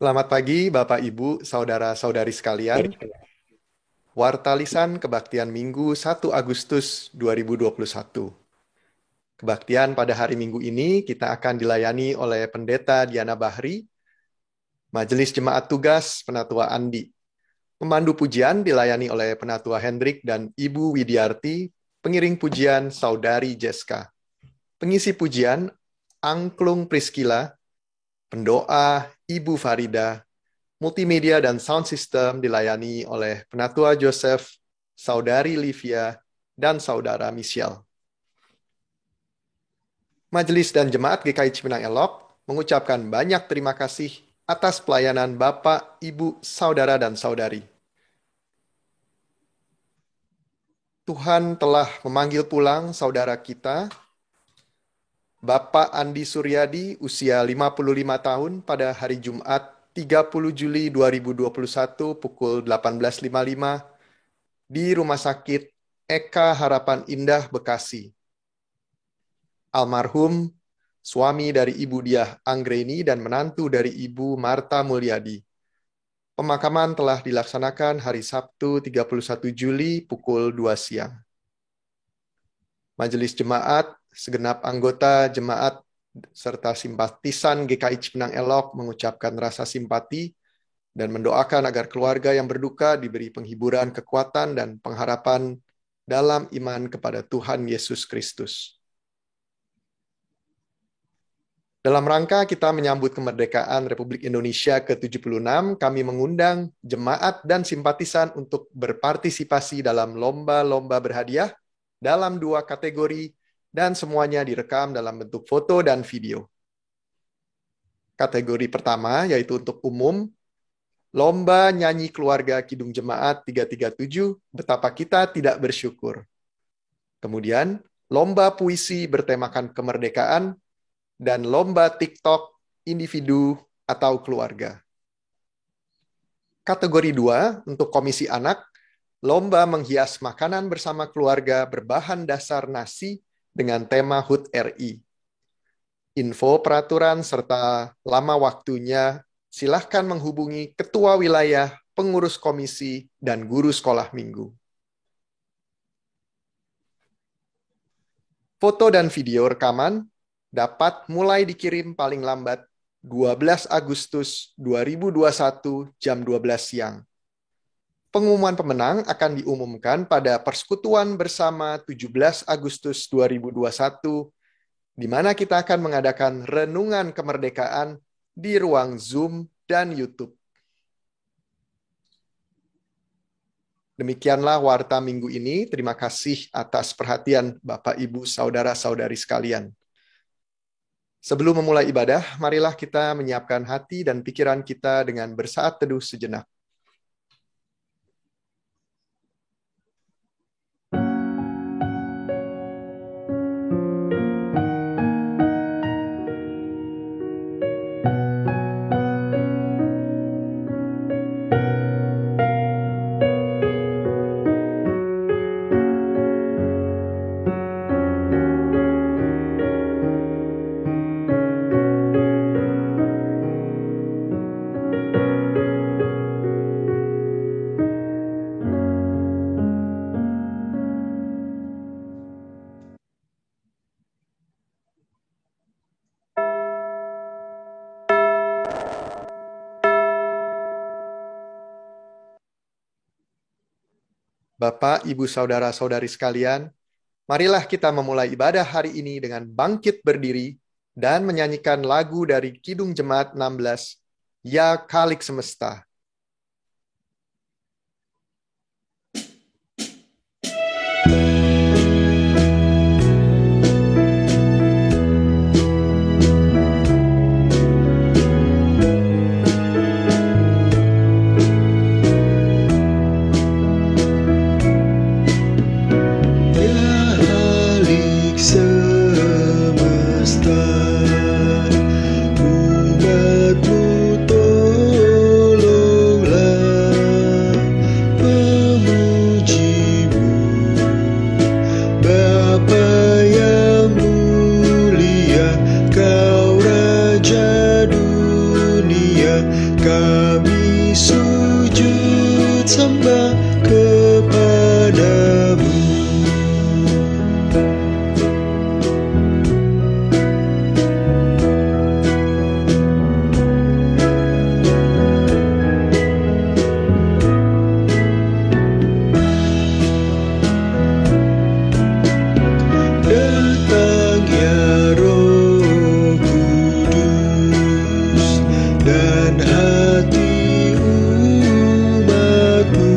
Selamat pagi, Bapak, Ibu, saudara-saudari sekalian. Warta Lisan Kebaktian Minggu 1 Agustus 2021. Kebaktian pada hari Minggu ini kita akan dilayani oleh Pendeta Diana Bahri, Majelis Jemaat Tugas Penatua Andi. Pemandu pujian dilayani oleh Penatua Hendrik dan Ibu Widiarti, pengiring pujian Saudari Jeska. Pengisi pujian Angklung Priscilla, pendoa Ibu Farida, multimedia dan sound system dilayani oleh Penatua Joseph, Saudari Livia, dan Saudara Michelle. Majelis dan Jemaat GKI Cipinang Elok mengucapkan banyak terima kasih atas pelayanan Bapak, Ibu, Saudara, dan Saudari. Tuhan telah memanggil pulang saudara kita, Bapak Andi Suryadi, usia 55 tahun pada hari Jumat 30 Juli 2021 pukul 18.55 di Rumah Sakit Eka Harapan Indah, Bekasi. Almarhum, suami dari Ibu Diah Anggreni dan menantu dari Ibu Marta Mulyadi. Pemakaman telah dilaksanakan hari Sabtu 31 Juli pukul 2 siang. Majelis Jemaat, segenap anggota jemaat serta simpatisan GKI Cipinang Elok mengucapkan rasa simpati dan mendoakan agar keluarga yang berduka diberi penghiburan, kekuatan, dan pengharapan dalam iman kepada Tuhan Yesus Kristus. Dalam rangka kita menyambut kemerdekaan Republik Indonesia ke-76, kami mengundang jemaat dan simpatisan untuk berpartisipasi dalam lomba-lomba berhadiah dalam 2 kategori dan semuanya direkam dalam bentuk foto dan video. Kategori pertama yaitu untuk umum, Lomba Nyanyi Keluarga Kidung Jemaat 337, Betapa Kita Tidak Bersyukur. Kemudian, Lomba Puisi bertemakan kemerdekaan, dan Lomba TikTok Individu atau Keluarga. Kategori 2, untuk Komisi Anak, Lomba Menghias Makanan Bersama Keluarga berbahan dasar nasi dengan tema HUT RI. Info peraturan serta lama waktunya silahkan menghubungi Ketua Wilayah, Pengurus Komisi, dan Guru Sekolah Minggu. Foto dan video rekaman dapat mulai dikirim paling lambat 12 Agustus 2021 jam 12 siang. Pengumuman pemenang akan diumumkan pada Persekutuan Bersama 17 Agustus 2021, di mana kita akan mengadakan renungan kemerdekaan di ruang Zoom dan YouTube. Demikianlah warta minggu ini. Terima kasih atas perhatian Bapak, Ibu, Saudara-saudari sekalian. Sebelum memulai ibadah, marilah kita menyiapkan hati dan pikiran kita dengan bersaat teduh sejenak. Bapak, Ibu, Saudara-saudari sekalian, marilah kita memulai ibadah hari ini dengan bangkit berdiri dan menyanyikan lagu dari Kidung Jemaat 16, Ya Khalik semesta, kami sujud sembah kepadamu. Datang ya Roh Kudus dan hati umatmu,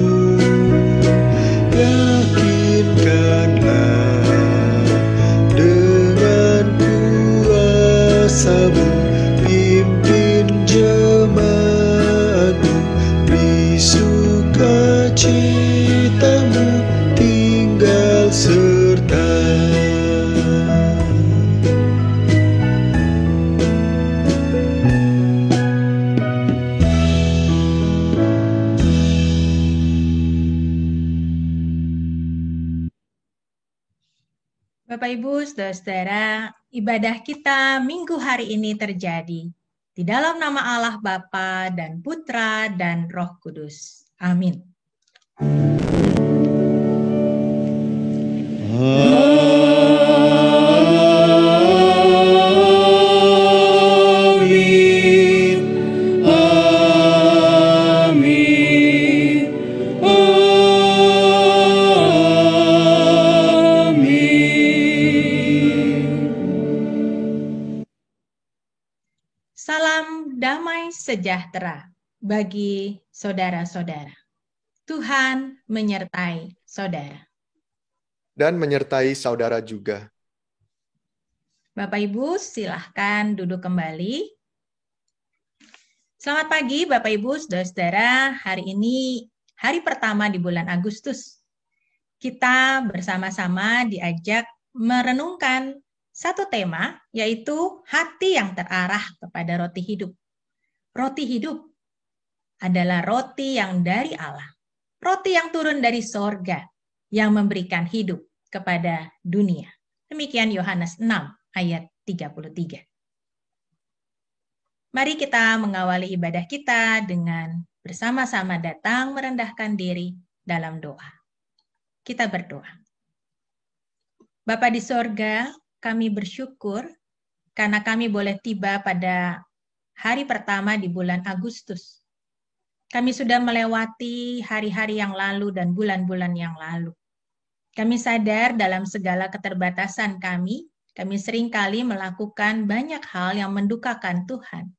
yakinkanlah dengan kuasa-Mu, pimpin jemaat-Mu, beri sukacita-Mu tinggal serta. Bapak, Ibu, Saudara-saudara, ibadah kita minggu hari ini terjadi di dalam nama Allah Bapa dan Putra dan Roh Kudus. Amin. Salam damai sejahtera bagi saudara-saudara. Tuhan menyertai saudara. dan menyertai saudara juga. Bapak Ibu, silahkan duduk kembali. Selamat pagi Bapak Ibu, saudara-saudara. Hari ini hari pertama di bulan Agustus. Kita bersama-sama diajak merenungkan satu tema, yaitu hati yang terarah kepada roti hidup. Roti hidup adalah roti yang dari Allah. Roti yang turun dari sorga, yang memberikan hidup kepada dunia. Demikian Yohanes 6 ayat 33. Mari kita mengawali ibadah kita dengan bersama-sama datang merendahkan diri dalam doa. Kita berdoa. Bapa di sorga, kami bersyukur karena kami boleh tiba pada hari pertama di bulan Agustus. Kami sudah melewati hari-hari yang lalu dan bulan-bulan yang lalu. Kami sadar dalam segala keterbatasan kami seringkali melakukan banyak hal yang mendukakan Tuhan,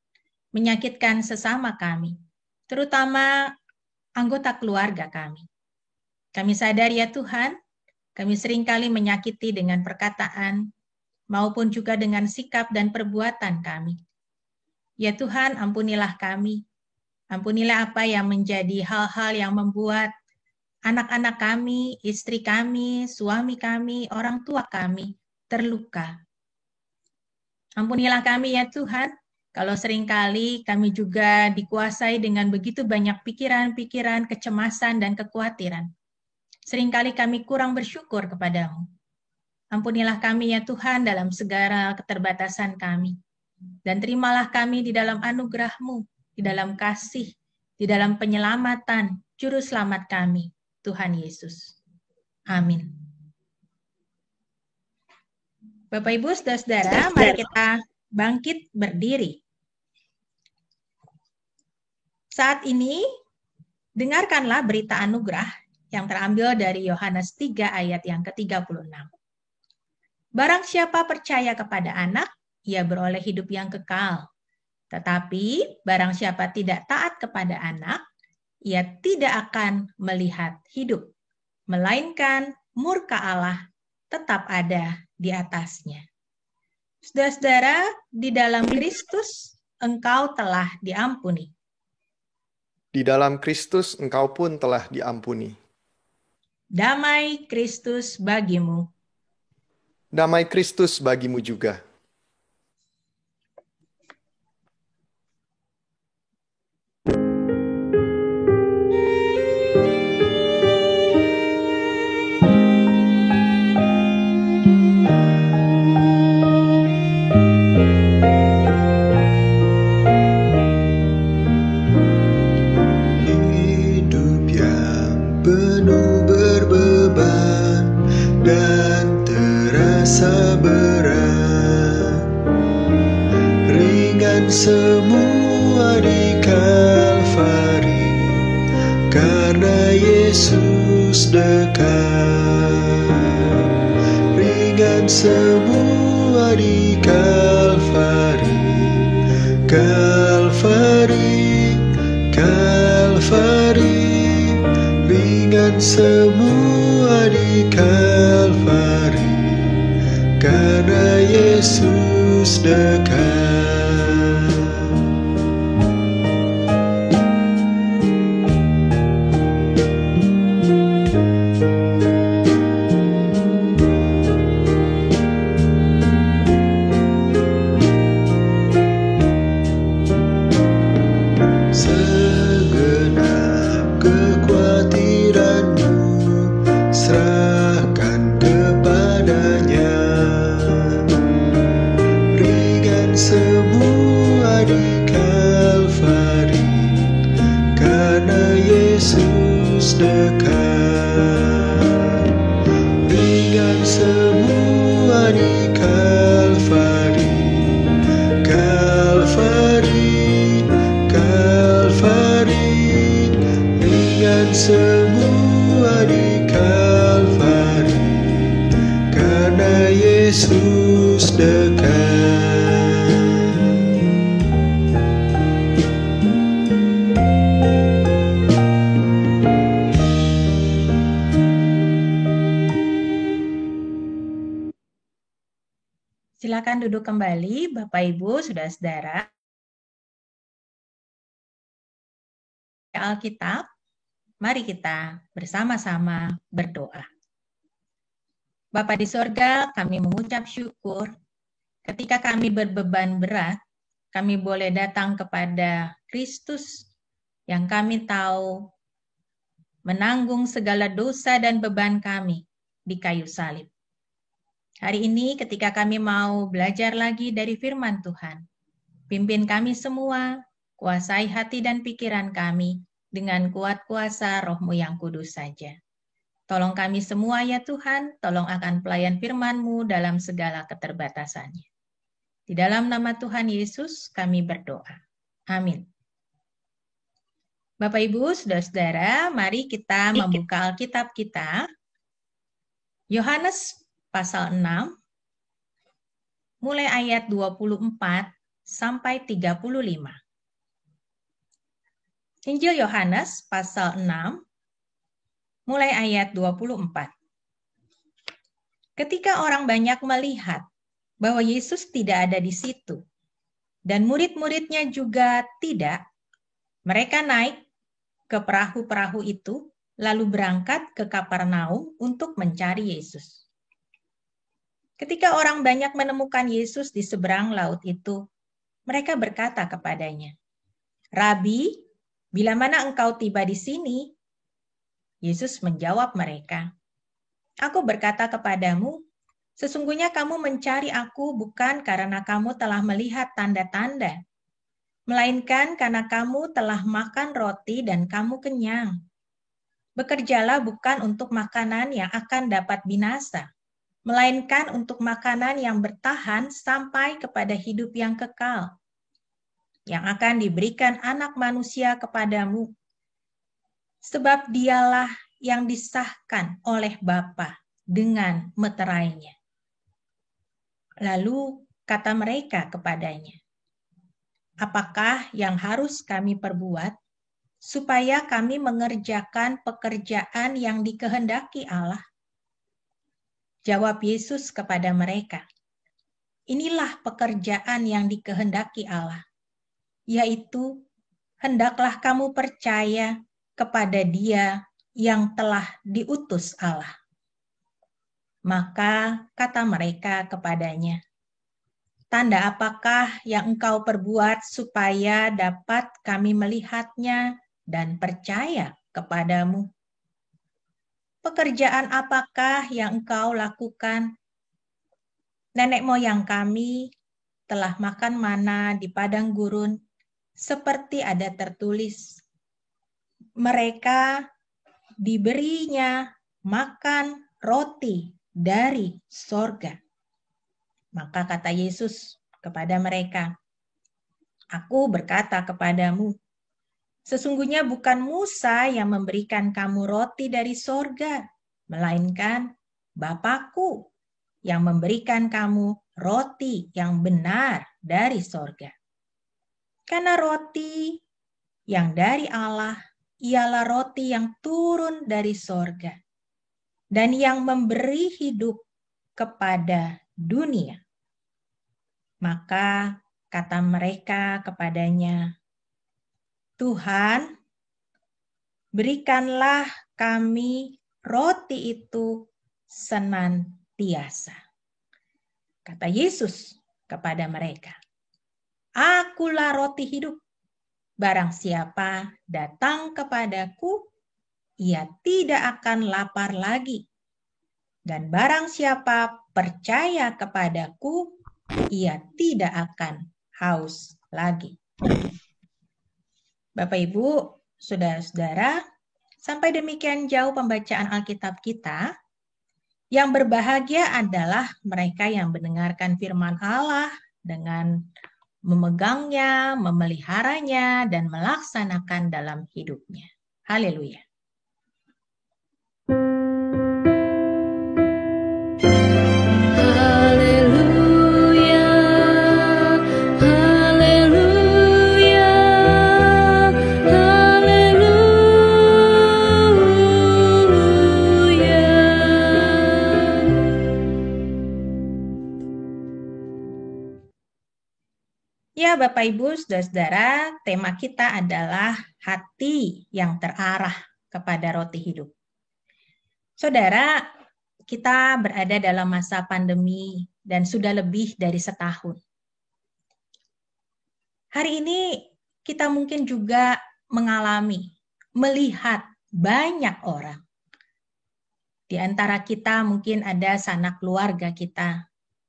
menyakitkan sesama kami, terutama anggota keluarga kami. Kami sadar ya Tuhan, kami seringkali menyakiti dengan perkataan, maupun juga dengan sikap dan perbuatan kami. Ya Tuhan, ampunilah kami. Ampunilah apa yang menjadi hal-hal yang membuat anak-anak kami, istri kami, suami kami, orang tua kami terluka. Ampunilah kami ya Tuhan, kalau seringkali kami juga dikuasai dengan begitu banyak pikiran-pikiran, kecemasan, dan kekhawatiran. Seringkali kami kurang bersyukur kepadamu. Ampunilah kami ya Tuhan dalam segala keterbatasan kami. Dan terimalah kami di dalam anugerah-Mu, di dalam kasih, di dalam penyelamatan, Juru Selamat kami, Tuhan Yesus. Amin. Bapak, Ibu, saudara-saudara, mari kita bangkit berdiri. Saat ini, dengarkanlah berita anugerah yang terambil dari Yohanes 3 ayat yang ke-36. Barang siapa percaya kepada Anak, ia beroleh hidup yang kekal. Tetapi barang siapa tidak taat kepada anak, ia tidak akan melihat hidup, melainkan murka Allah tetap ada di atasnya. Saudara-saudara, di dalam Kristus engkau telah diampuni. Di dalam Kristus engkau pun telah diampuni. Damai Kristus bagimu. Damai Kristus bagimu juga. Hidup yang penuh berbeban dan terasa berat, ringan semua di Kalvari, karena Yesus dekat. Ringan semua di Kalvari, Kalvari, Kalvari, ringan semua di Kalvari, karena Yesus dekat. Segenap kekhawatiranmu serahkan kepadanya. Ringan semua di Kalvari, karena Yesus dekat. Ringan semua di Kalvari, Kalvari, Kalvari, ringan semua di Kalvari, karena Yesus dekat. Silakan duduk kembali, Bapak Ibu, saudara-saudara. Alkitab, mari kita bersama-sama berdoa. Bapa di sorga, kami mengucap syukur ketika kami berbeban berat, kami boleh datang kepada Kristus yang kami tahu menanggung segala dosa dan beban kami di kayu salib. Hari ini ketika kami mau belajar lagi dari firman Tuhan, pimpin kami semua, kuasai hati dan pikiran kami dengan kuat kuasa Roh-Mu yang kudus saja. Tolong kami semua ya Tuhan, tolong akan pelayan firman-Mu dalam segala keterbatasannya. Di dalam nama Tuhan Yesus kami berdoa. Amin. Bapak Ibu, saudara-saudara, mari kita membuka Alkitab kita. Yohanes pasal 6, mulai ayat 24 sampai 35. Injil Yohanes pasal 6, mulai ayat 24. Ketika orang banyak melihat bahwa Yesus tidak ada di situ, dan murid-muridnya juga tidak, mereka naik ke perahu-perahu itu, lalu berangkat ke Kapernaum untuk mencari Yesus. Ketika orang banyak menemukan Yesus di seberang laut itu, mereka berkata kepadanya, "Rabi, bila mana engkau tiba di sini?" Yesus menjawab mereka, "Aku berkata kepadamu, sesungguhnya kamu mencari aku bukan karena kamu telah melihat tanda-tanda, melainkan karena kamu telah makan roti dan kamu kenyang. Bekerjalah bukan untuk makanan yang akan dapat binasa, melainkan untuk makanan yang bertahan sampai kepada hidup yang kekal, yang akan diberikan Anak Manusia kepadamu. Sebab dialah yang disahkan oleh Bapa dengan meterainya." Lalu kata mereka kepadanya, apakah yang harus kami perbuat supaya kami mengerjakan pekerjaan yang dikehendaki Allah? Jawab Yesus kepada mereka, inilah pekerjaan yang dikehendaki Allah, yaitu hendaklah kamu percaya kepada Dia yang telah diutus Allah. Maka kata mereka kepadanya, tanda apakah yang engkau perbuat supaya dapat kami melihatnya dan percaya kepadamu? Pekerjaan apakah yang engkau lakukan? Nenek moyang kami telah makan mana di padang gurun, seperti ada tertulis. Mereka diberinya makan roti dari sorga. Maka kata Yesus kepada mereka, aku berkata kepadamu, sesungguhnya bukan Musa yang memberikan kamu roti dari sorga, melainkan Bapakku yang memberikan kamu roti yang benar dari sorga. Karena roti yang dari Allah ialah roti yang turun dari sorga dan yang memberi hidup kepada dunia. Maka kata mereka kepadanya, Tuhan, berikanlah kami roti itu senantiasa. Kata Yesus kepada mereka, akulah roti hidup. Barang siapa datang kepadaku, ia tidak akan lapar lagi. Dan barang siapa percaya kepadaku, ia tidak akan haus lagi. Bapak, Ibu, saudara-saudara, sampai demikian jauh pembacaan Alkitab kita. Yang berbahagia adalah mereka yang mendengarkan firman Allah dengan memegangnya, memeliharanya, dan melaksanakan dalam hidupnya. Haleluya. Ya, Bapak Ibu, saudara-saudara, tema kita adalah hati yang terarah kepada roti hidup. Saudara, kita berada dalam masa pandemi dan sudah lebih dari setahun. Hari ini kita mungkin juga melihat banyak orang. Di antara kita mungkin ada sanak keluarga kita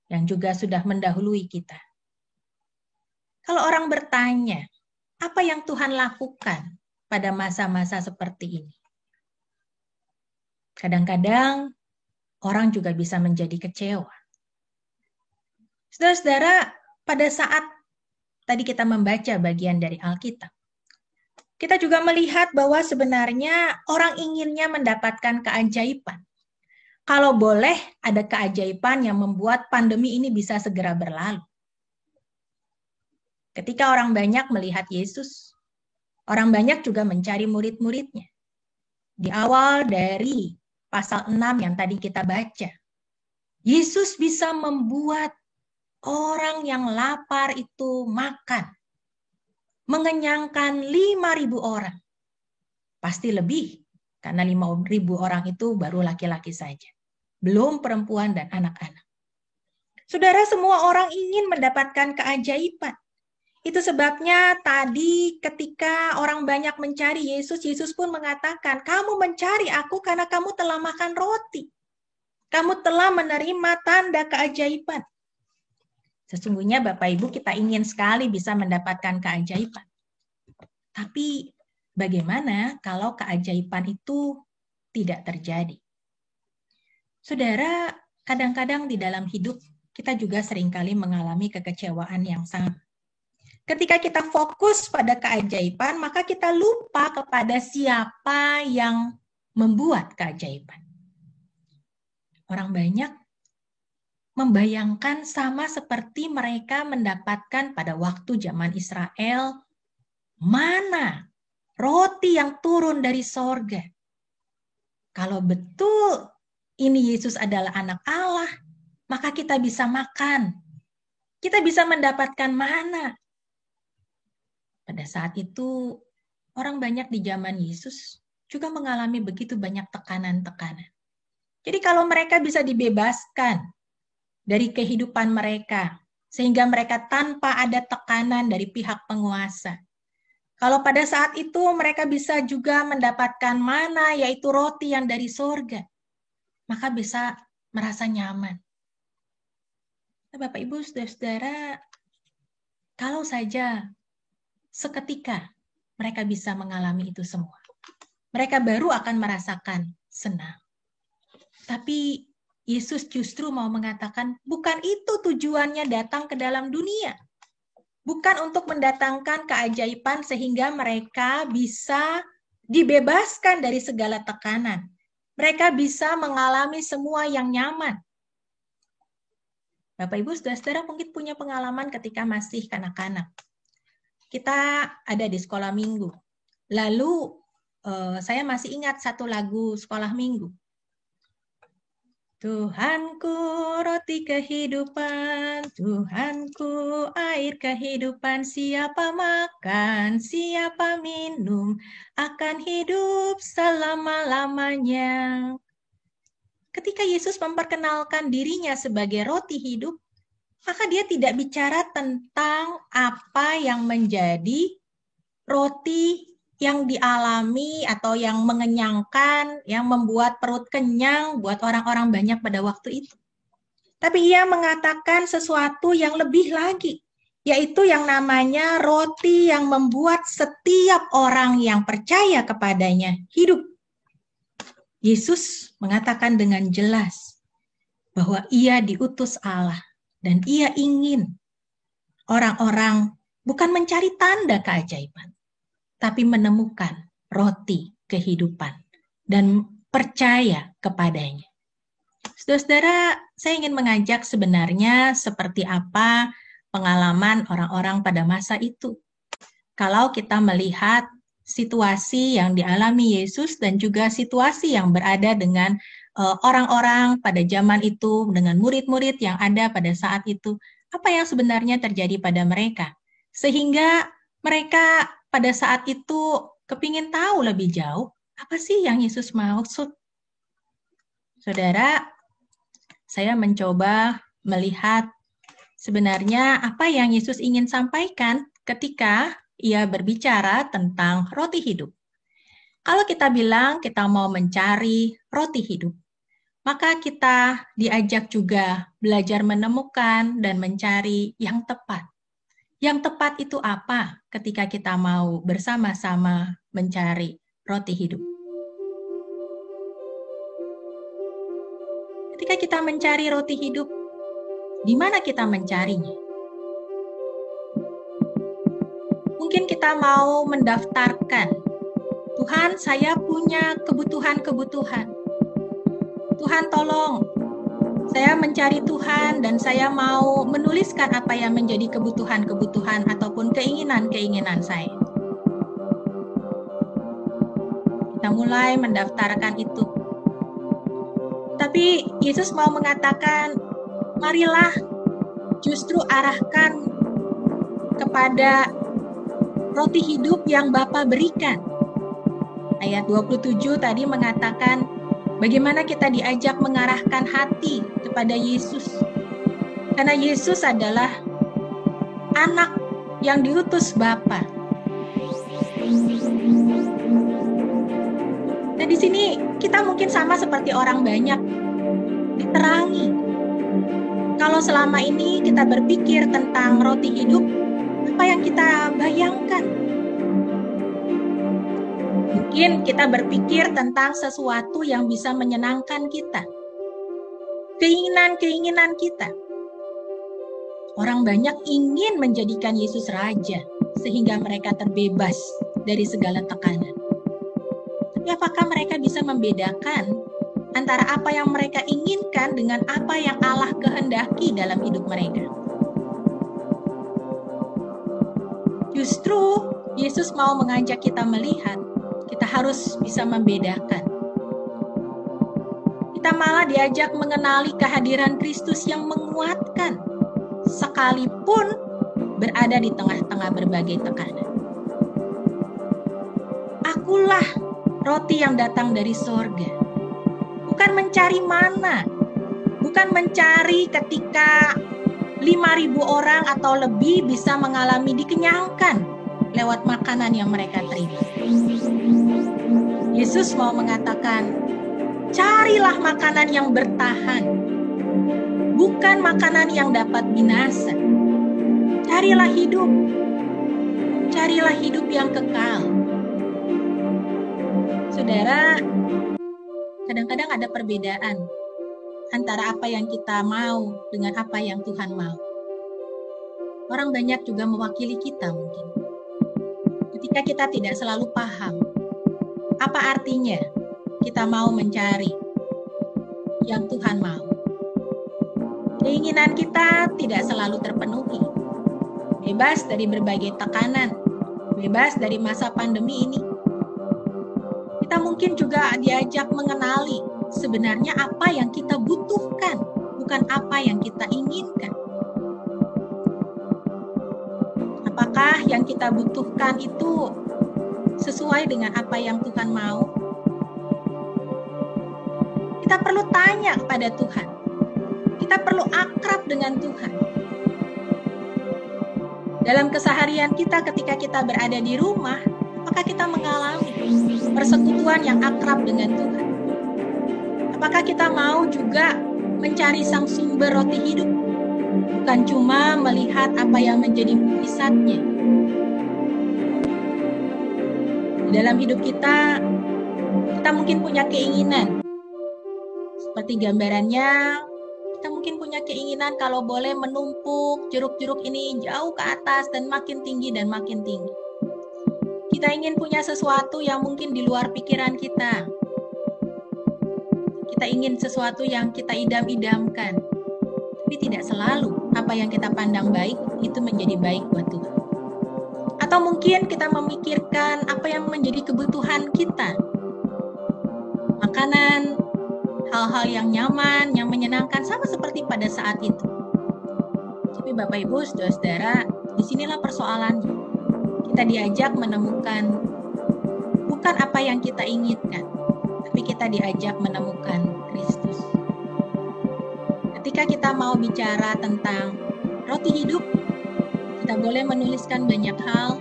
yang juga sudah mendahului kita. Kalau orang bertanya, apa yang Tuhan lakukan pada masa-masa seperti ini? Kadang-kadang orang juga bisa menjadi kecewa. Saudara-saudara, pada saat tadi kita membaca bagian dari Alkitab, kita juga melihat bahwa sebenarnya orang inginnya mendapatkan keajaiban. Kalau boleh, ada keajaiban yang membuat pandemi ini bisa segera berlalu. Ketika orang banyak melihat Yesus, orang banyak juga mencari murid-muridnya. Di awal dari pasal 6 yang tadi kita baca, Yesus bisa membuat orang yang lapar itu makan, mengenyangkan 5.000 orang. Pasti lebih, karena 5.000 orang itu baru laki-laki saja, belum perempuan dan anak-anak. Saudara, semua orang ingin mendapatkan keajaiban. Itu sebabnya tadi ketika orang banyak mencari Yesus, Yesus pun mengatakan, kamu mencari aku karena kamu telah makan roti. Kamu telah menerima tanda keajaiban. Sesungguhnya Bapak Ibu kita ingin sekali bisa mendapatkan keajaiban. Tapi bagaimana kalau keajaiban itu tidak terjadi? Saudara, kadang-kadang di dalam hidup kita juga seringkali mengalami kekecewaan yang sama. Ketika kita fokus pada keajaiban, maka kita lupa kepada siapa yang membuat keajaiban. Orang banyak membayangkan sama seperti mereka mendapatkan pada waktu zaman Israel mana roti yang turun dari sorga. Kalau betul ini Yesus adalah anak Allah, maka kita bisa makan. Kita bisa mendapatkan mana. Pada saat itu, orang banyak di zaman Yesus juga mengalami begitu banyak tekanan-tekanan. Jadi kalau mereka bisa dibebaskan dari kehidupan mereka, sehingga mereka tanpa ada tekanan dari pihak penguasa. Kalau pada saat itu mereka bisa juga mendapatkan mana, yaitu roti yang dari surga, maka bisa merasa nyaman. Bapak, Ibu, Saudara-saudara, kalau saja seketika mereka bisa mengalami itu semua, mereka baru akan merasakan senang. Tapi Yesus justru mau mengatakan, bukan itu tujuannya datang ke dalam dunia. Bukan untuk mendatangkan keajaiban sehingga mereka bisa dibebaskan dari segala tekanan. Mereka bisa mengalami semua yang nyaman. Bapak, Ibu, Saudara-saudara mungkin punya pengalaman ketika masih kanak-kanak. Kita ada di sekolah minggu. Lalu saya masih ingat satu lagu sekolah minggu. Tuhanku roti kehidupan, Tuhanku air kehidupan, siapa makan, siapa minum, akan hidup selama-lamanya. Ketika Yesus memperkenalkan dirinya sebagai roti hidup, maka dia tidak bicara tentang apa yang menjadi roti yang dialami atau yang mengenyangkan, yang membuat perut kenyang buat orang-orang banyak pada waktu itu. Tapi ia mengatakan sesuatu yang lebih lagi, yaitu yang namanya roti yang membuat setiap orang yang percaya kepadanya hidup. Yesus mengatakan dengan jelas bahwa ia diutus Allah dan ia ingin orang-orang bukan mencari tanda keajaiban, tapi menemukan roti kehidupan dan percaya kepadanya. Saudara-saudara, saya ingin mengajak sebenarnya seperti apa pengalaman orang-orang pada masa itu. Kalau kita melihat situasi yang dialami Yesus dan juga situasi yang berada dengan orang-orang pada zaman itu, dengan murid-murid yang ada pada saat itu, apa yang sebenarnya terjadi pada mereka. Sehingga mereka pada saat itu kepingin tahu lebih jauh, apa sih yang Yesus maksud? Saudara, saya mencoba melihat sebenarnya apa yang Yesus ingin sampaikan ketika ia berbicara tentang roti hidup. Kalau kita bilang kita mau mencari roti hidup, maka kita diajak juga belajar menemukan dan mencari yang tepat. Yang tepat itu apa ketika kita mau bersama-sama mencari roti hidup? Ketika kita mencari roti hidup, di mana kita mencarinya? Mungkin kita mau mendaftarkan, Tuhan, saya punya kebutuhan-kebutuhan. Tuhan, tolong, saya mencari Tuhan dan saya mau menuliskan apa yang menjadi kebutuhan-kebutuhan ataupun keinginan-keinginan saya. Kita mulai mendaftarkan itu. Tapi Yesus mau mengatakan, marilah justru arahkan kepada roti hidup yang Bapa berikan. Ayat 27 tadi mengatakan, bagaimana kita diajak mengarahkan hati kepada Yesus. Karena Yesus adalah anak yang diutus Bapa. Dan di sini kita mungkin sama seperti orang banyak, diterangi. Kalau selama ini kita berpikir tentang roti hidup, apa yang kita bayangkan? Mungkin kita berpikir tentang sesuatu yang bisa menyenangkan kita. Keinginan-keinginan kita. Orang banyak ingin menjadikan Yesus raja, sehingga mereka terbebas dari segala tekanan. Tapi apakah mereka bisa membedakan antara apa yang mereka inginkan dengan apa yang Allah kehendaki dalam hidup mereka. Justru Yesus mau mengajak kita melihat, kita harus bisa membedakan. Kita malah diajak mengenali kehadiran Kristus yang menguatkan, sekalipun berada di tengah-tengah berbagai tekanan. Akulah roti yang datang dari sorga. Bukan mencari mana, bukan mencari ketika 5.000 orang atau lebih bisa mengalami dikenyangkan lewat makanan yang mereka terima. Yesus mau mengatakan, carilah makanan yang bertahan, bukan makanan yang dapat binasa. Carilah hidup yang kekal. Saudara, kadang-kadang ada perbedaan antara apa yang kita mau dengan apa yang Tuhan mau. Orang banyak juga mewakili kita mungkin. Ketika kita tidak selalu paham apa artinya kita mau mencari yang Tuhan mau. Keinginan kita tidak selalu terpenuhi. Bebas dari berbagai tekanan, bebas dari masa pandemi ini. Kita mungkin juga diajak mengenali sebenarnya apa yang kita butuhkan, bukan apa yang kita inginkan. Apakah yang kita butuhkan itu sesuai dengan apa yang Tuhan mau? Kita perlu tanya kepada Tuhan. Kita perlu akrab dengan Tuhan. Dalam keseharian kita ketika kita berada di rumah, apakah kita mengalami persekutuan yang akrab dengan Tuhan? Apakah kita mau juga mencari sang sumber roti hidup? Bukan cuma melihat apa yang menjadi mukjizatnya. Dalam hidup kita mungkin punya keinginan. Seperti gambarannya, kita mungkin punya keinginan kalau boleh menumpuk jeruk-jeruk ini jauh ke atas dan makin tinggi dan makin tinggi. Kita ingin punya sesuatu yang mungkin di luar pikiran kita. Kita ingin sesuatu yang kita idam-idamkan. Tapi tidak selalu apa yang kita pandang baik itu menjadi baik buat Tuhan. Atau mungkin kita memikirkan apa yang menjadi kebutuhan kita. Makanan, hal-hal yang nyaman, yang menyenangkan, sama seperti pada saat itu. Tapi Bapak Ibu, saudara-saudara, disinilah persoalannya. Kita diajak menemukan bukan apa yang kita inginkan, tapi kita diajak menemukan Kristus. Ketika kita mau bicara tentang roti hidup, kita boleh menuliskan banyak hal.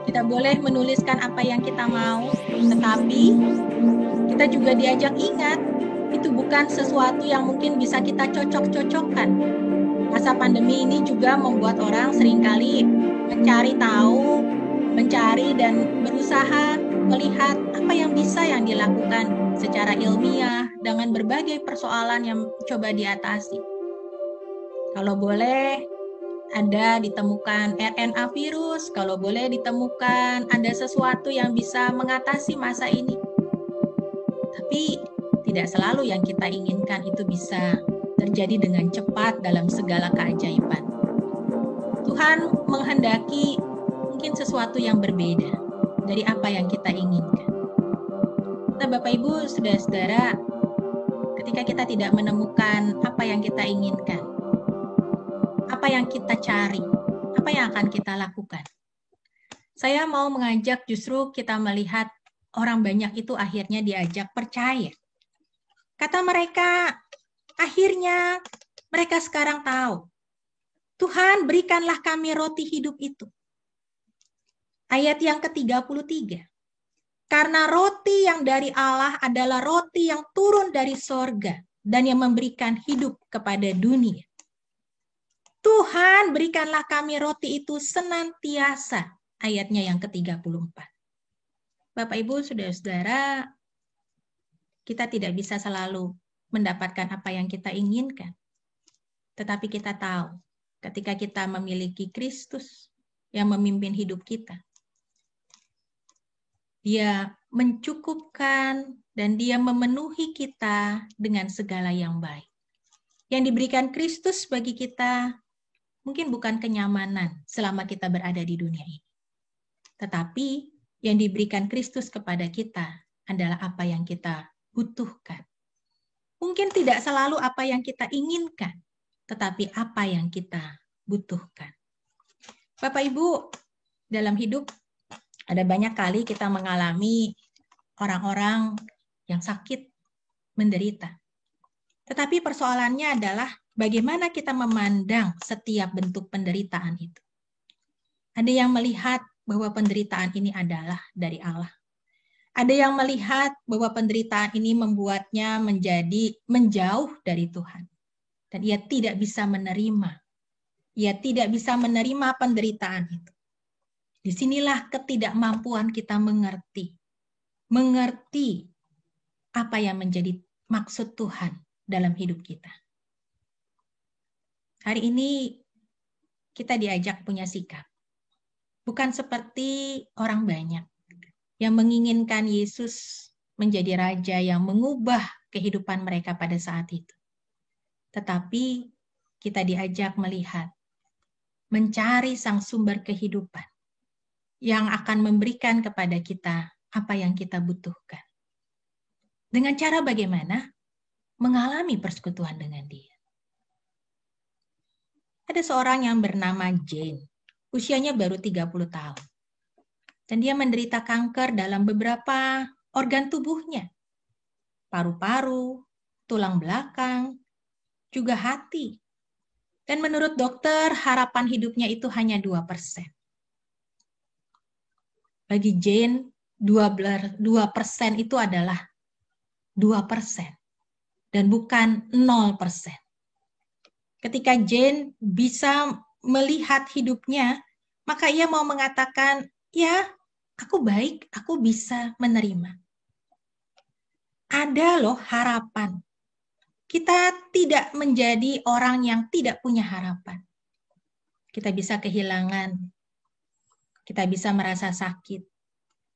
Kita boleh menuliskan apa yang kita mau, tetapi kita juga diajak ingat, itu bukan sesuatu yang mungkin bisa kita cocok-cocokkan. Masa pandemi ini juga membuat orang seringkali mencari tahu, mencari dan berusaha melihat apa yang bisa yang dilakukan secara ilmiah dengan berbagai persoalan yang coba diatasi. Kalau boleh ada ditemukan RNA virus, kalau boleh ditemukan ada sesuatu yang bisa mengatasi masa ini. Tapi tidak selalu yang kita inginkan itu bisa terjadi dengan cepat dalam segala keajaiban. Tuhan menghendaki mungkin sesuatu yang berbeda dari apa yang kita inginkan. Nah, Bapak Ibu, saudara-saudara, ketika kita tidak menemukan apa yang kita inginkan, apa yang kita cari, apa yang akan kita lakukan? Saya mau mengajak justru kita melihat orang banyak itu akhirnya diajak percaya. Kata mereka, akhirnya mereka sekarang tahu, Tuhan berikanlah kami roti hidup itu. Ayat yang ke-33. Karena roti yang dari Allah adalah roti yang turun dari sorga dan yang memberikan hidup kepada dunia. Tuhan berikanlah kami roti itu senantiasa. Ayatnya yang ke-34. Bapak Ibu, saudara-saudara, kita tidak bisa selalu mendapatkan apa yang kita inginkan. Tetapi kita tahu, ketika kita memiliki Kristus yang memimpin hidup kita, Dia mencukupkan, dan Dia memenuhi kita dengan segala yang baik. Yang diberikan Kristus bagi kita mungkin bukan kenyamanan selama kita berada di dunia ini. Tetapi yang diberikan Kristus kepada kita adalah apa yang kita butuhkan. Mungkin tidak selalu apa yang kita inginkan, tetapi apa yang kita butuhkan. Bapak Ibu, dalam hidup ada banyak kali kita mengalami orang-orang yang sakit, menderita. Tetapi persoalannya adalah bagaimana kita memandang setiap bentuk penderitaan itu. Ada yang melihat bahwa penderitaan ini adalah dari Allah. Ada yang melihat bahwa penderitaan ini membuatnya menjadi menjauh dari Tuhan. Dan ia tidak bisa menerima. Ia tidak bisa menerima penderitaan itu. Disinilah ketidakmampuan kita mengerti. Mengerti apa yang menjadi maksud Tuhan dalam hidup kita. Hari ini kita diajak punya sikap. Bukan seperti orang banyak yang menginginkan Yesus menjadi raja yang mengubah kehidupan mereka pada saat itu. Tetapi kita diajak melihat, mencari sang sumber kehidupan yang akan memberikan kepada kita apa yang kita butuhkan. Dengan cara bagaimana? Mengalami persekutuan dengan Dia. Ada seorang yang bernama Jane. Usianya baru 30 tahun. Dan dia menderita kanker dalam beberapa organ tubuhnya. Paru-paru, tulang belakang, juga hati. Dan menurut dokter, harapan hidupnya itu hanya 2%. Bagi Jane, 2% itu adalah 2%. Dan bukan 0%. Ketika Jane bisa melihat hidupnya, maka ia mau mengatakan, ya, aku baik, aku bisa menerima. Ada loh harapan. Kita tidak menjadi orang yang tidak punya harapan. Kita bisa kehilangan, kita bisa merasa sakit,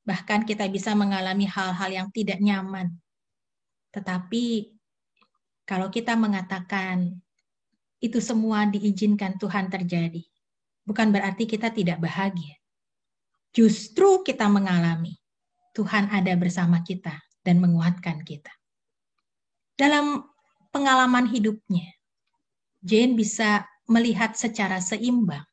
bahkan kita bisa mengalami hal-hal yang tidak nyaman. Tetapi kalau kita mengatakan itu semua diizinkan Tuhan terjadi, bukan berarti kita tidak bahagia. Justru kita mengalami Tuhan ada bersama kita dan menguatkan kita. Dalam pengalaman hidupnya, Jane bisa melihat secara seimbang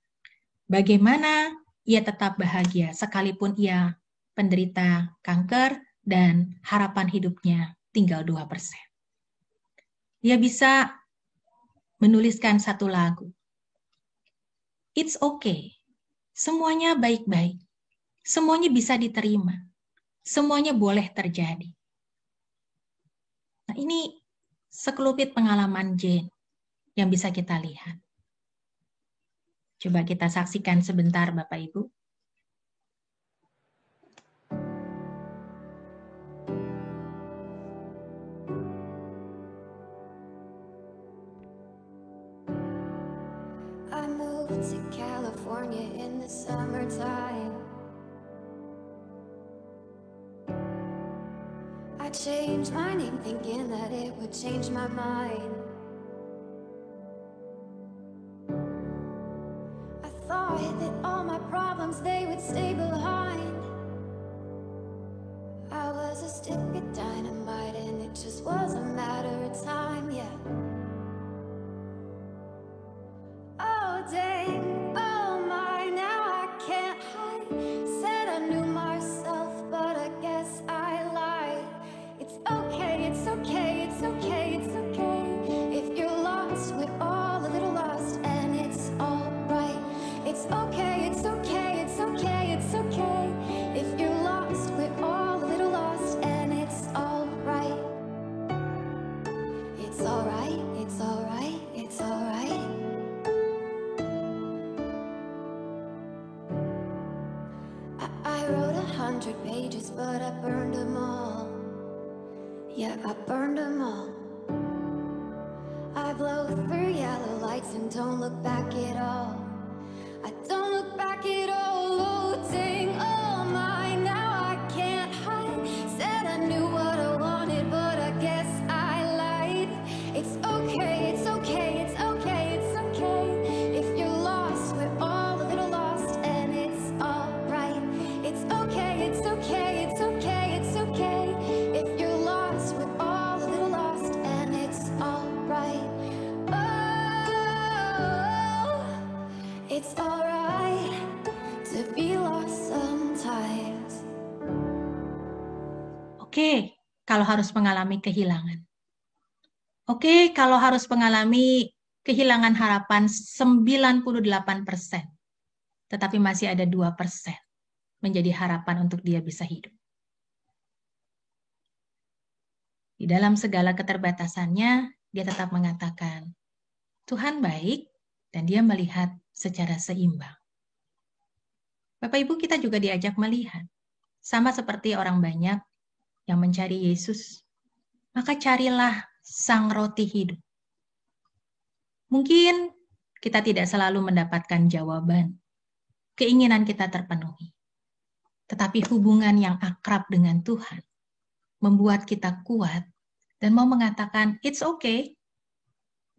bagaimana ia tetap bahagia sekalipun ia penderita kanker dan harapan hidupnya tinggal 2%. Dia bisa menuliskan satu lagu. It's okay. Semuanya baik-baik. Semuanya bisa diterima. Semuanya boleh terjadi. Nah, ini sekelumit pengalaman Jane yang bisa kita lihat. Coba kita saksikan sebentar, Bapak Ibu. I moved to California in the summertime. I changed my name thinking that it would change my mind. I thought that all my problems, they would stay behind. I was a stick of dynamite and it just was a matter of time, yeah. Oh dang, oh my, now I can't hide. Said I knew myself, but I guess I lied. It's okay, it's okay, it's okay, it's okay. If you're lost, we're all a little lost, and it's alright. It's okay, it's okay, it's okay, it's okay. If you're lost, we're all a little lost, and it's alright. It's alright, it's alright, it's alright. I wrote 100 pages, but I burned them all. Yeah, I burned them all. I blow through yellow lights and don't look back at all. I don't look back at all. Oh dang, oh my, now I can't hide. Oke, kalau harus mengalami kehilangan. Oke, kalau harus mengalami kehilangan harapan 98%, tetapi masih ada 2% menjadi harapan untuk dia bisa hidup. Di dalam segala keterbatasannya, dia tetap mengatakan, Tuhan baik dan dia melihat secara seimbang. Bapak Ibu, kita juga diajak melihat, sama seperti orang banyak yang mencari Yesus, maka carilah sang roti hidup. Mungkin kita tidak selalu mendapatkan jawaban, keinginan kita terpenuhi. Tetapi hubungan yang akrab dengan Tuhan membuat kita kuat dan mau mengatakan, it's okay.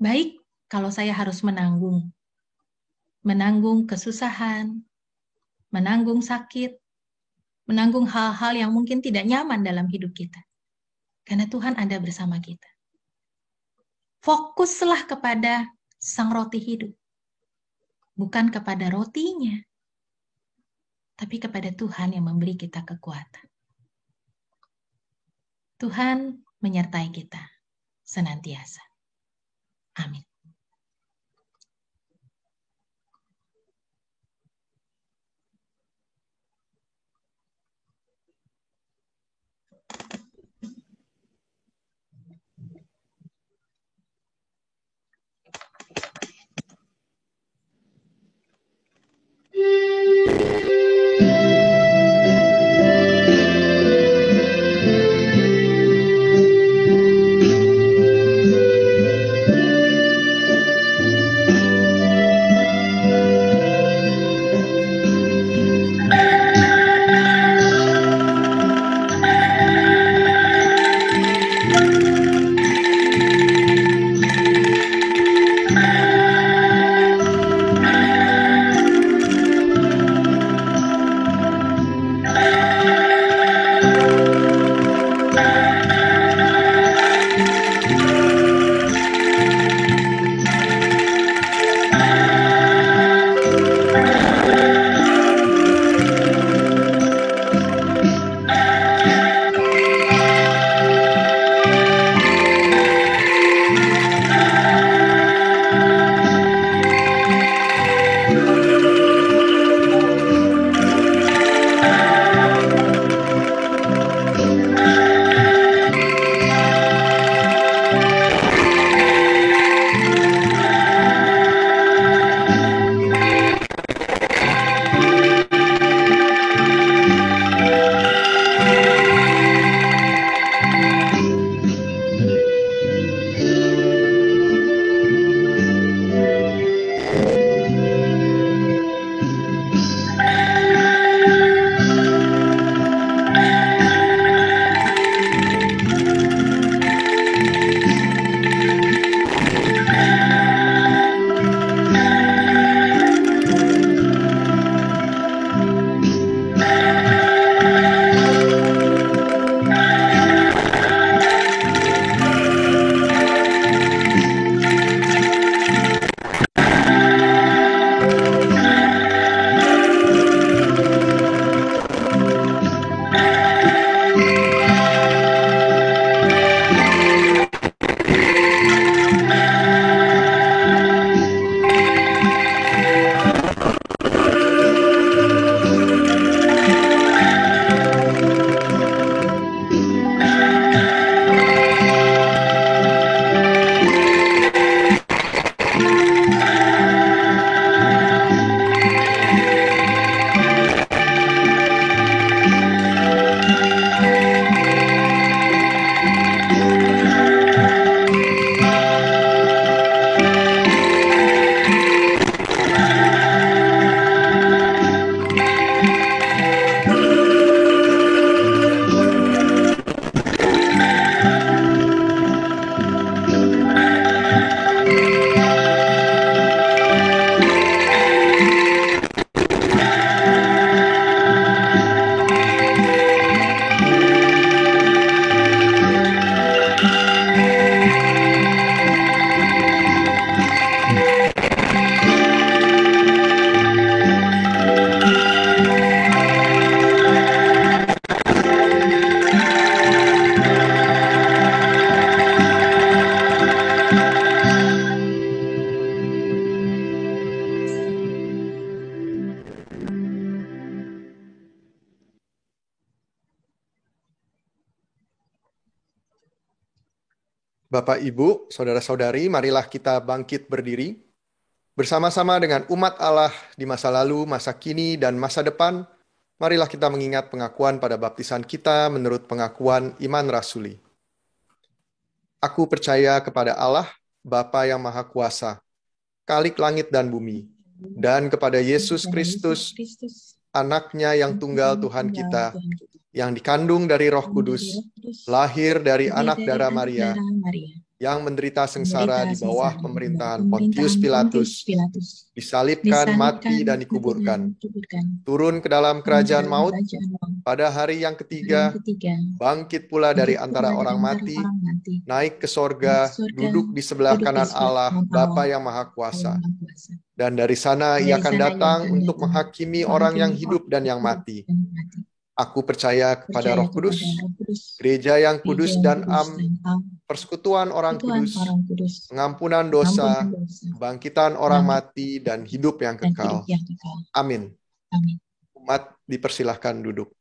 Baik kalau saya harus menanggung kesusahan, menanggung sakit, menanggung hal-hal yang mungkin tidak nyaman dalam hidup kita. Karena Tuhan ada bersama kita. Fokuslah kepada sang roti hidup. Bukan kepada rotinya, tapi kepada Tuhan yang memberi kita kekuatan. Tuhan menyertai kita senantiasa. Amin. Bapak, Ibu, saudara-saudari, marilah kita bangkit berdiri. Bersama-sama dengan umat Allah di masa lalu, masa kini, dan masa depan, marilah kita mengingat pengakuan pada baptisan kita menurut pengakuan iman rasuli. Aku percaya kepada Allah, Bapa yang Maha Kuasa, Khalik langit dan bumi, dan kepada Yesus Kristus, anaknya yang tunggal Tuhan kita, yang dikandung dari Roh Kudus, lahir dari anak darah Maria, yang menderita sengsara di bawah pemerintahan Pontius Pilatus, disalibkan, mati, dan dikuburkan, turun ke dalam kerajaan maut, pada hari yang ketiga, bangkit pula dari antara orang mati, naik ke sorga, duduk di sebelah kanan Allah, Bapa yang Maha Kuasa. Dan dari sana ia akan datang untuk menghakimi orang yang hidup dan yang mati. Aku percaya kepada Roh Kudus, gereja yang kudus dan am, persekutuan orang kudus, pengampunan dosa, kebangkitan orang mati, dan hidup yang kekal. Amin. Umat dipersilahkan duduk.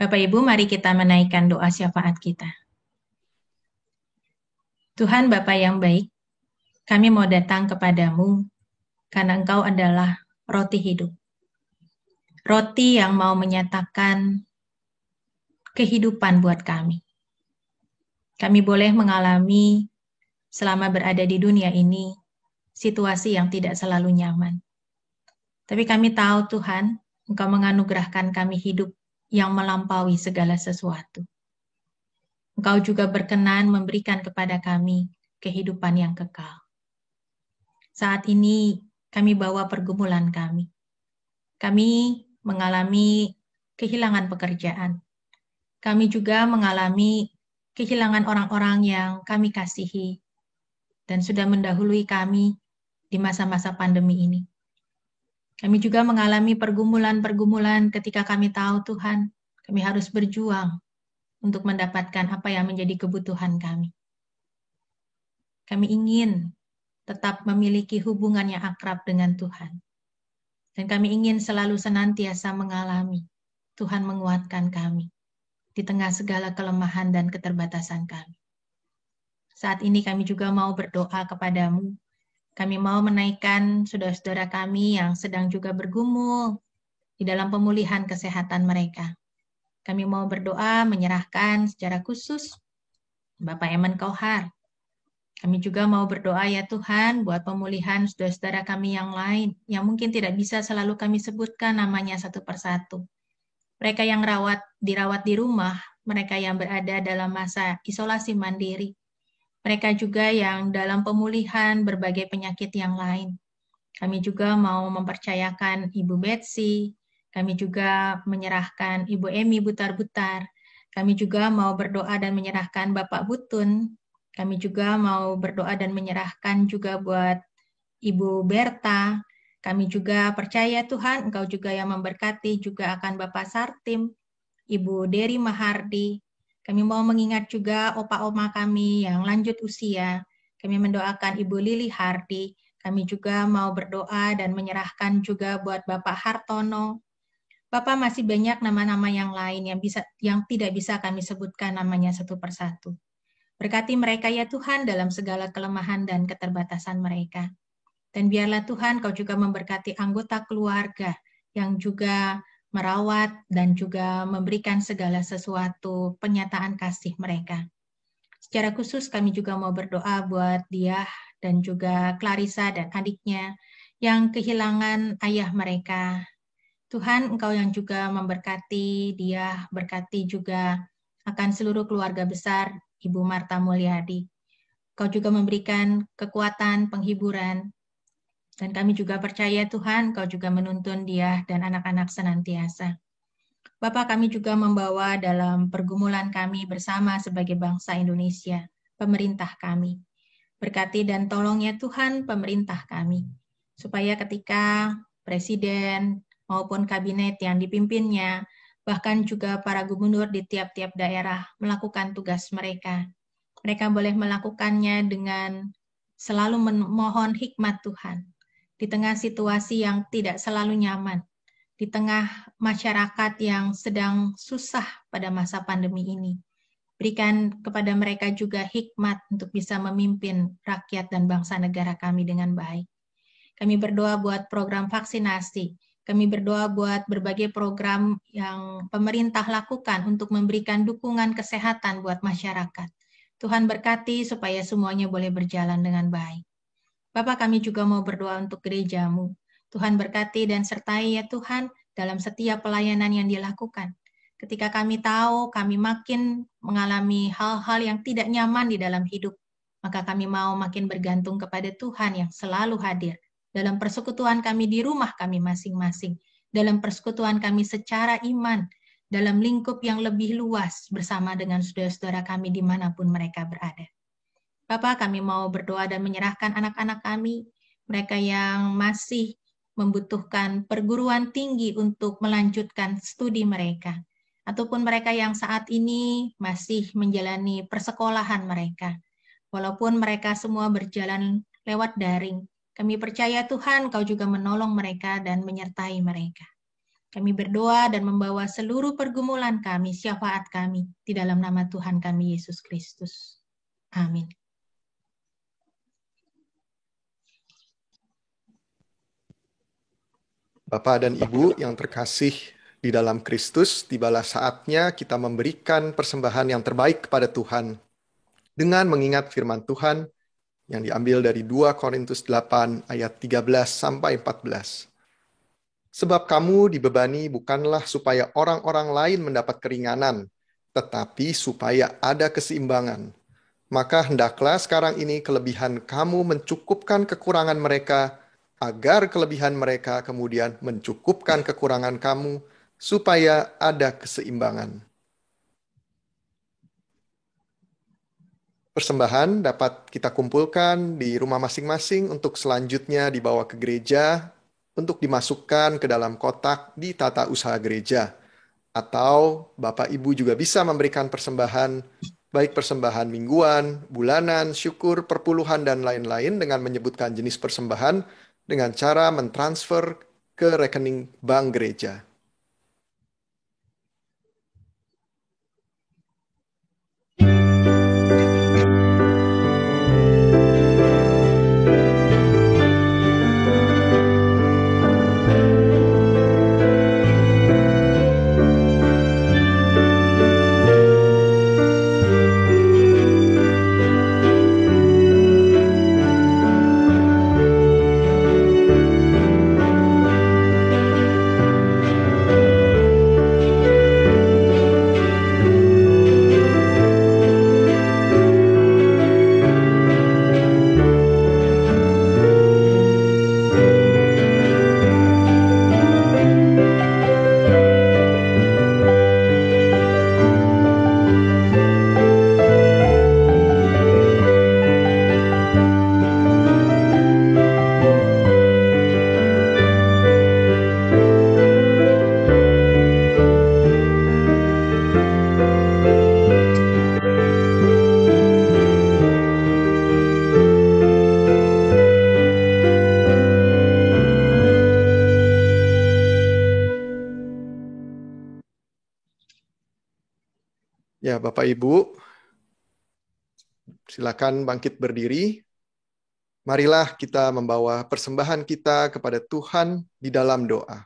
Bapak Ibu, mari kita menaikkan doa syafaat kita. Tuhan Bapa yang baik, kami mau datang kepadamu karena Engkau adalah roti hidup. Roti yang mau menyatakan kehidupan buat kami. Kami boleh mengalami selama berada di dunia ini situasi yang tidak selalu nyaman. Tapi kami tahu Tuhan, Engkau menganugerahkan kami hidup yang melampaui segala sesuatu. Engkau juga berkenan memberikan kepada kami kehidupan yang kekal. Saat ini kami bawa pergumulan kami. Kami mengalami kehilangan pekerjaan. Kami juga mengalami kehilangan orang-orang yang kami kasihi dan sudah mendahului kami di masa-masa pandemi ini. Kami juga mengalami pergumulan-pergumulan ketika kami tahu Tuhan, kami harus berjuang untuk mendapatkan apa yang menjadi kebutuhan kami. Kami ingin tetap memiliki hubungan yang akrab dengan Tuhan. Dan kami ingin selalu senantiasa mengalami Tuhan menguatkan kami di tengah segala kelemahan dan keterbatasan kami. Saat ini kami juga mau berdoa kepadamu. Kami mau menaikkan saudara-saudara kami yang sedang juga bergumul di dalam pemulihan kesehatan mereka. Kami mau berdoa menyerahkan secara khusus Bapak Eman Kauhar. Kami juga mau berdoa ya Tuhan buat pemulihan saudara-saudara kami yang lain yang mungkin tidak bisa selalu kami sebutkan namanya satu persatu. Mereka yang dirawat di rumah, mereka yang berada dalam masa isolasi mandiri, mereka juga yang dalam pemulihan berbagai penyakit yang lain. Kami juga mau mempercayakan Ibu Betsy, kami juga menyerahkan Ibu Emi Butar-Butar, kami juga mau berdoa dan menyerahkan Bapak Butun. Kami juga mau berdoa dan menyerahkan juga buat Ibu Berta. Kami juga percaya Tuhan, Engkau juga yang memberkati juga akan Bapak Sartim, Ibu Dery Mahardi. Kami mau mengingat juga opa-oma kami yang lanjut usia. Kami mendoakan Ibu Lili Hardi. Kami juga mau berdoa dan menyerahkan juga buat Bapak Hartono. Bapak masih banyak nama-nama yang lain yang tidak bisa kami sebutkan namanya satu persatu. Berkati mereka ya Tuhan dalam segala kelemahan dan keterbatasan mereka. Dan biarlah Tuhan Kau juga memberkati anggota keluarga yang juga merawat dan juga memberikan segala sesuatu penyataan kasih mereka. Secara khusus kami juga mau berdoa buat Diah dan juga Clarissa dan adiknya yang kehilangan ayah mereka. Tuhan Engkau yang juga memberkati Diah, berkati juga akan seluruh keluarga besar Ibu Marta Mulyadi. Kau juga memberikan kekuatan, penghiburan, dan kami juga percaya Tuhan, Kau juga menuntun dia dan anak-anak senantiasa. Bapak, kami juga membawa dalam pergumulan kami bersama sebagai bangsa Indonesia, pemerintah kami. Berkati dan tolongnya Tuhan pemerintah kami, supaya ketika Presiden maupun kabinet yang dipimpinnya, bahkan juga para gubernur di tiap-tiap daerah melakukan tugas mereka. Mereka boleh melakukannya dengan selalu memohon hikmat Tuhan. Di tengah situasi yang tidak selalu nyaman, di tengah masyarakat yang sedang susah pada masa pandemi ini. Berikan kepada mereka juga hikmat untuk bisa memimpin rakyat dan bangsa negara kami dengan baik. Kami berdoa buat program vaksinasi. Kami berdoa buat berbagai program yang pemerintah lakukan untuk memberikan dukungan kesehatan buat masyarakat. Tuhan berkati supaya semuanya boleh berjalan dengan baik. Bapak, kami juga mau berdoa untuk gerejamu. Tuhan berkati dan sertai ya Tuhan dalam setiap pelayanan yang dilakukan. Ketika kami tahu kami makin mengalami hal-hal yang tidak nyaman di dalam hidup, maka kami mau makin bergantung kepada Tuhan yang selalu hadir dalam persekutuan kami di rumah kami masing-masing, dalam persekutuan kami secara iman, dalam lingkup yang lebih luas bersama dengan saudara-saudara kami dimanapun mereka berada. Bapak, kami mau berdoa dan menyerahkan anak-anak kami, mereka yang masih membutuhkan perguruan tinggi untuk melanjutkan studi mereka, ataupun mereka yang saat ini masih menjalani persekolahan mereka. Walaupun mereka semua berjalan lewat daring, kami percaya Tuhan, Kau juga menolong mereka dan menyertai mereka. Kami berdoa dan membawa seluruh pergumulan kami, syafaat kami, di dalam nama Tuhan kami, Yesus Kristus. Amin. Bapak dan Ibu yang terkasih di dalam Kristus, tibalah saatnya kita memberikan persembahan yang terbaik kepada Tuhan dengan mengingat firman Tuhan yang diambil dari 2 Korintus 8 ayat 13 sampai 14. Sebab kamu dibebani bukanlah supaya orang-orang lain mendapat keringanan, tetapi supaya ada keseimbangan. Maka hendaklah sekarang ini kelebihan kamu mencukupkan kekurangan mereka, agar kelebihan mereka kemudian mencukupkan kekurangan kamu, supaya ada keseimbangan. Persembahan dapat kita kumpulkan di rumah masing-masing untuk selanjutnya dibawa ke gereja untuk dimasukkan ke dalam kotak di tata usaha gereja. Atau Bapak Ibu juga bisa memberikan persembahan, baik persembahan mingguan, bulanan, syukur, perpuluhan, dan lain-lain dengan menyebutkan jenis persembahan dengan cara mentransfer ke rekening bank gereja. Ya, Bapak Ibu, silakan bangkit berdiri. Marilah kita membawa persembahan kita kepada Tuhan di dalam doa.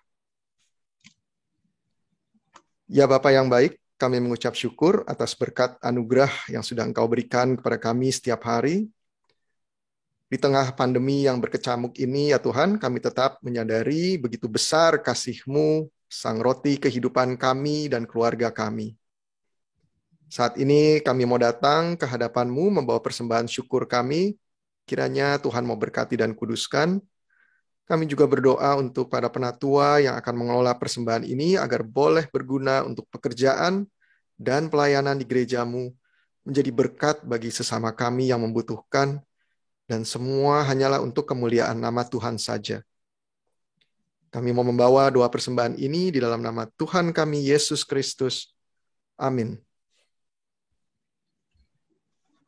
Ya Bapa yang baik, kami mengucap syukur atas berkat anugerah yang sudah Engkau berikan kepada kami setiap hari. Di tengah pandemi yang berkecamuk ini, ya Tuhan, kami tetap menyadari begitu besar kasih-Mu, sang roti kehidupan kami dan keluarga kami. Saat ini kami mau datang ke hadapan-Mu membawa persembahan syukur kami. Kiranya Tuhan mau berkati dan kuduskan. Kami juga berdoa untuk para penatua yang akan mengelola persembahan ini agar boleh berguna untuk pekerjaan dan pelayanan di gereja-Mu, menjadi berkat bagi sesama kami yang membutuhkan, dan semua hanyalah untuk kemuliaan nama Tuhan saja. Kami mau membawa doa persembahan ini di dalam nama Tuhan kami, Yesus Kristus. Amin.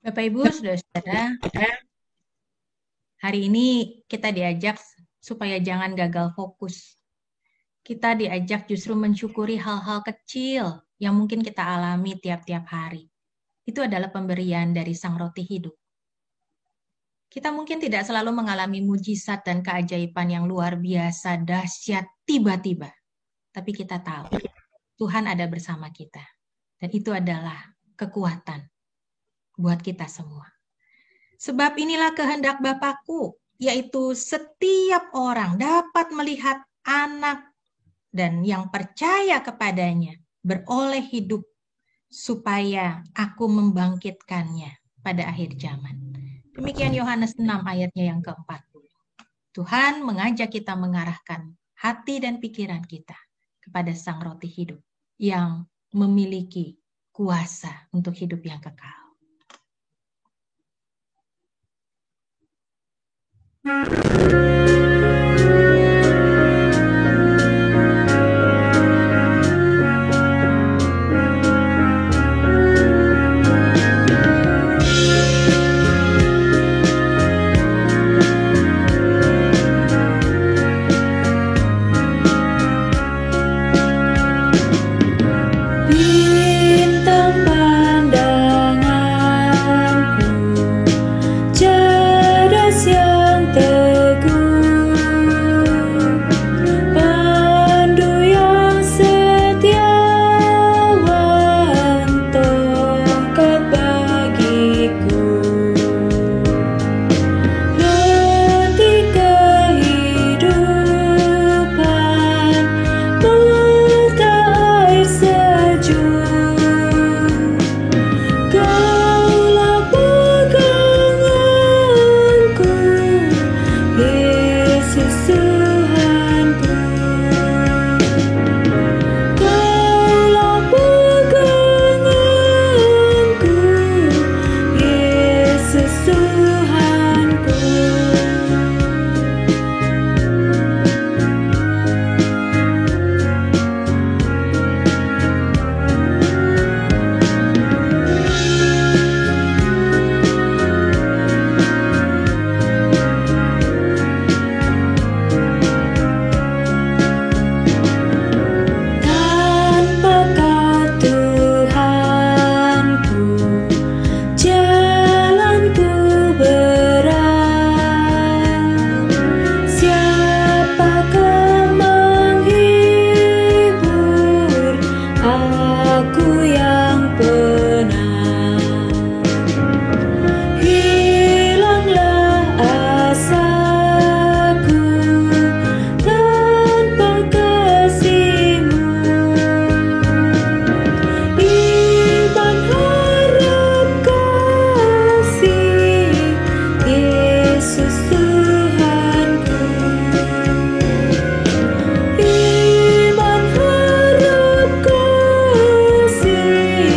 Bapak Ibu, saudara-saudara, hari ini kita diajak supaya jangan gagal fokus. Kita diajak justru mensyukuri hal-hal kecil yang mungkin kita alami tiap-tiap hari. itu adalah pemberian dari Sang Roti Hidup. Kita mungkin tidak selalu mengalami mujizat dan keajaiban yang luar biasa, dahsyat, tiba-tiba. Tapi kita tahu, Tuhan ada bersama kita. Dan itu adalah kekuatan buat kita semua. Sebab inilah kehendak Bapakku, yaitu setiap orang dapat melihat anak dan yang percaya kepadanya beroleh hidup, supaya aku membangkitkannya pada akhir zaman. Demikian Yohanes 6 ayatnya yang ke-40. Tuhan mengajak kita mengarahkan hati dan pikiran kita kepada Sang Roti Hidup yang memiliki kuasa untuk hidup yang kekal. Bintang pandanganku, cerdas yang teguh, pandu yang setiawan, tongkat bagiku, roti kehidupan, mata air sejuk. Kaulah peganganku, Yesus Tuhanku. Kaulah peganganku, Yesus Tuhanku. Tanpa Kau Tuhanku, jalanku berat. Siapakah menghibur aku yang penat? Hilanglah asaku tanpa kasih-Mu. Iman harap kasih, Yesus Tuhanku. Iman harap kasih,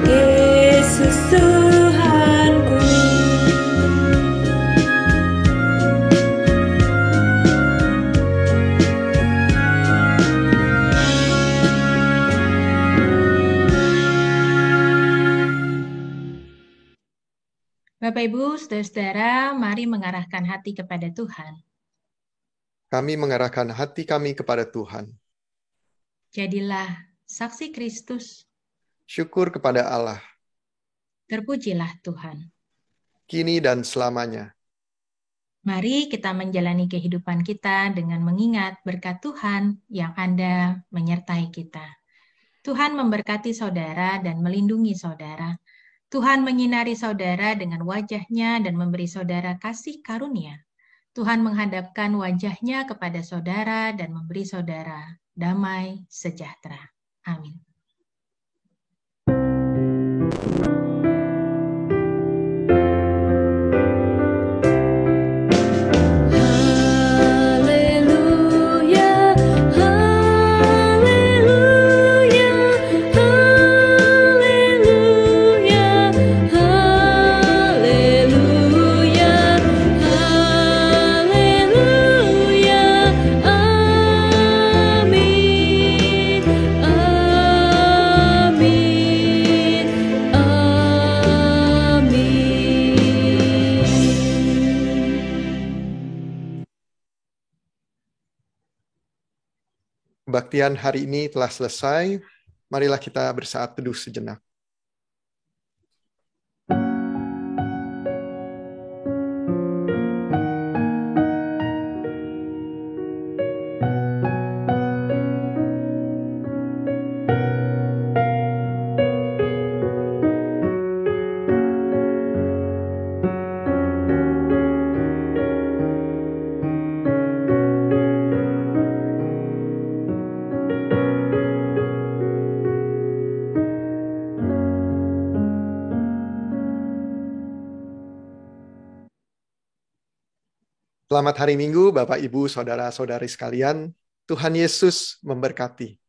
Yesus Tuhanku. Bapak, Ibu, Saudara-saudara, mari mengarahkan hati kepada Tuhan. Kami mengarahkan hati kami kepada Tuhan. Jadilah saksi Kristus, Syukur kepada Allah, terpujilah Tuhan. kini dan selamanya. Mari kita menjalani kehidupan kita dengan mengingat berkat Tuhan yang ada menyertai kita. Tuhan memberkati saudara dan melindungi saudara. Tuhan menyinari saudara dengan wajah-Nya dan memberi saudara kasih karunia. Tuhan menghadapkan wajah-Nya kepada saudara dan memberi saudara damai sejahtera. Amin. Haleluya, haleluya, haleluya, haleluya, haleluya. Amin, amin, amin. Kebaktian hari ini telah selesai. Marilah kita bersaat teduh sejenak. Selamat hari Minggu, Bapak, Ibu, Saudara-saudari sekalian. Tuhan Yesus memberkati.